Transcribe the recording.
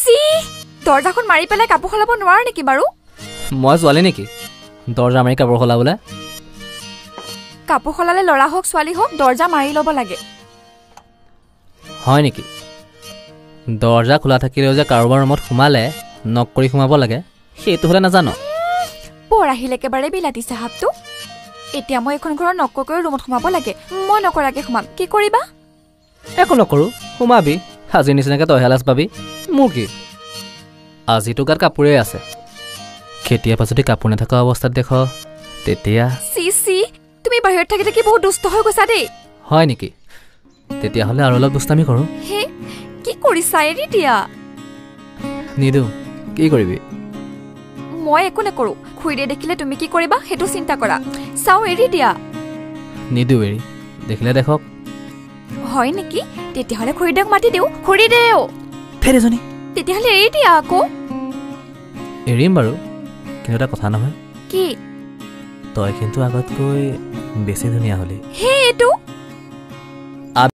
সি দৰ্জাখন মাৰি পেলাই কাপোৰ সলাব নোৱাৰা নেকি বাৰু? মই ছোৱালী নেকি দৰ্জা মাৰি কাপোৰ সলাবলৈ? কাপোৰ সলালে ল'ৰা হওক ছোৱালী হওক দৰ্জা মাৰি ল'ব লাগে। হয় নেকি? দৰ্জা খোলা থাকিলেও যে কাৰোবাৰ ৰুমত সোমালে নক কৰি সোমাব লাগে সেইটো হ'লে নাজানো। পৰ আহিল একেবাৰে বিলাতী চাহাবটো। এতিয়া মই এখন ঘৰৰ নক কৰি ৰুমত সোমাব লাগে, মই নকৰাকে সোমাম, কি কৰিবা? একো নকৰোঁ, সোমাবি। আজিৰ নিচিনাকৈ তই হেলাজ পাবি, মোৰ কি? আজিতো গাত কাপোৰেই আছে, কেতিয়াবা যদি কাপোৰ নথকা অৱস্থাত দেখ তেতিয়া। চি চি তুমি বাহিৰত থাকি থাকি বহুত দুষ্ট হৈ গৈছা দেই। হয় নেকি? তেতিয়াহ'লে আৰু অলপ দুষ্টামি কৰোঁ। হে কি কৰিছা? এৰি দিয়া। নিদিওঁ, কি কৰিবি? মই একো নকৰোঁ, খুৰীদেউ দেখিলে তুমি কি কৰিবা সেইটো চিন্তা কৰা। চাওঁ, এৰি দিয়া। নিদিওঁ এৰি, দেখিলে দেখক। হয় নেকি? তেতিয়াহ'লে খুৰীদেউক মাতি দিওঁ। খুৰীদেউ ফেৰেজনী, তেতিয়াহ'লে এৰি দিয়া আকৌ। এৰিম বাৰু, কিন্তু এটা কথা নহয়। কি? তই কিন্তু আগতকৈ বেছি ধুনীয়া হ'লি। হে এইটো